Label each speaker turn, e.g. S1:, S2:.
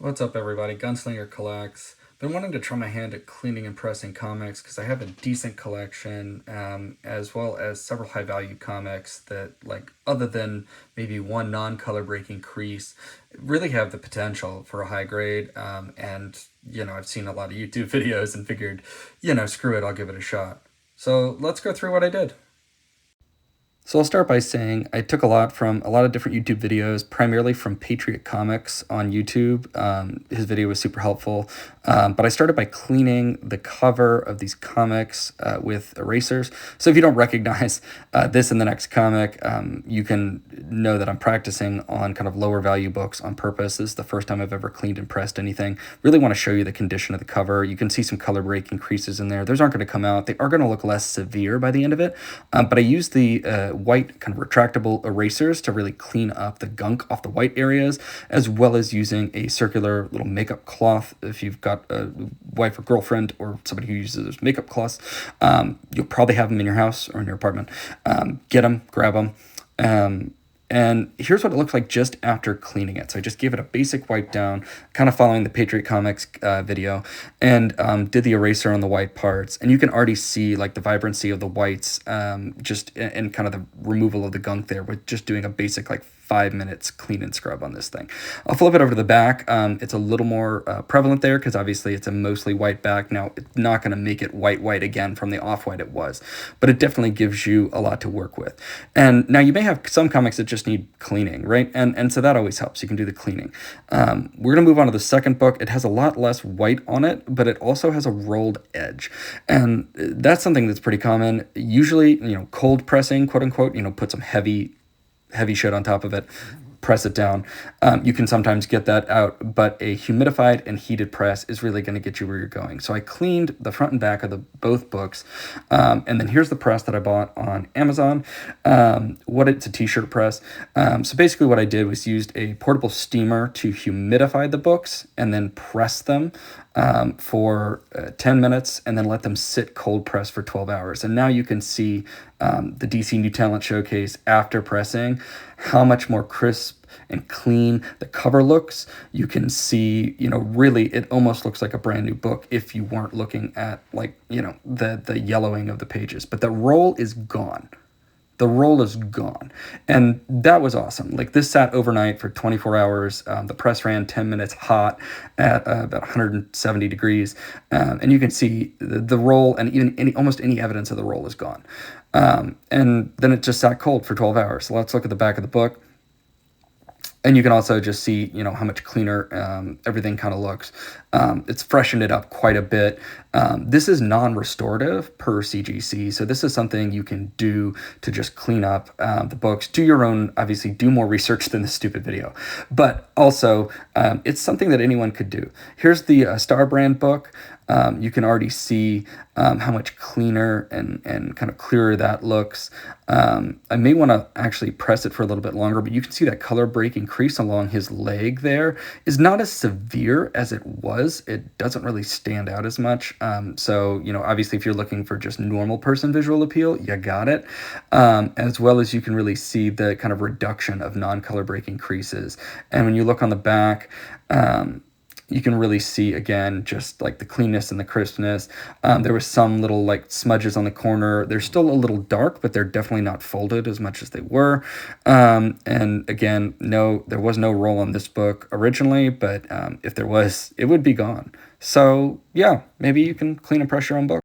S1: What's up, everybody? Gunslinger Collects. Been wanting to try my hand at cleaning and pressing comics because I have a decent collection, as well as several high value comics that, like, other than maybe one non color breaking crease, really have the potential for a high grade. I've seen a lot of YouTube videos and figured, screw it, I'll give it a shot. So let's go through what I did. So I'll start by saying I took a lot from a lot of different YouTube videos, primarily from Patriot Comics on YouTube. His video was super helpful. But I started by cleaning the cover of these comics with erasers. So if you don't recognize this in the next comic, you can know that I'm practicing on kind of lower value books on purpose. This is the first time I've ever cleaned and pressed anything. Really want to show you the condition of the cover. You can see some color breaking creases in there. Those aren't going to come out. They are going to look less severe by the end of it. But I used the white kind of retractable erasers to really clean up the gunk off the white areas, as well as using a circular little makeup cloth. If you've got a wife or girlfriend or somebody who uses makeup cloths, you'll probably have them in your house or in your apartment. Get them, grab them. And here's what it looks like just after cleaning it. So I just gave it a basic wipe down, kind of following the Patriot Comics video, and did the eraser on the white parts. And you can already see like the vibrancy of the whites, just and kind of the removal of the gunk there with just doing a basic like 5 minutes clean and scrub on this thing. I'll flip it over to the back. It's a little more prevalent there because obviously it's a mostly white back. Now, it's not going to make it white again from the off-white it was, but it definitely gives you a lot to work with. And now you may have some comics that just need cleaning, right? And so that always helps. You can do the cleaning. We're going to move on to the second book. It has a lot less white on it, but it also has a rolled edge. And that's something that's pretty common. Usually, cold pressing, quote unquote, put some heavy shit on top of it, press it down. You can sometimes get that out, but a humidified and heated press is really going to get you where you're going. So I cleaned the front and back of both books, and then here's the press that I bought on Amazon. It's a t-shirt press. So basically what I did was used a portable steamer to humidify the books and then press them for 10 minutes and then let them sit cold press for 12 hours. And now you can see the DC New Talent Showcase after pressing, how much more crisp and clean the cover looks. You can see, really it almost looks like a brand new book if you weren't looking at the yellowing of the pages. But the roll is gone. The roll is gone. And that was awesome. Like, this sat overnight for 24 hours. The press ran 10 minutes hot at about 170 degrees. And you can see the roll and even almost any evidence of the roll is gone. And then it just sat cold for 12 hours. So let's look at the back of the book. And you can also just see, how much cleaner everything kind of looks. It's freshened it up quite a bit. This is non-restorative per CGC, so this is something you can do to just clean up the books. Do your own, obviously, do more research than this stupid video. But also, it's something that anyone could do. Here's the Star Brand book. You can already see how much cleaner and kind of clearer that looks. I may want to actually press it for a little bit longer, but you can see that color breaking crease along his leg there is not as severe as it was. It doesn't really stand out as much. So, obviously if you're looking for just normal person visual appeal, you got it. As well as you can really see the kind of reduction of non-color breaking creases. And when you look on the back, you can really see, again, just like the cleanness and the crispness. There was some little like smudges on the corner. They're still a little dark, but they're definitely not folded as much as they were. And again, no, there was no roll on this book originally, but if there was, it would be gone. So yeah, maybe you can clean and press your own book.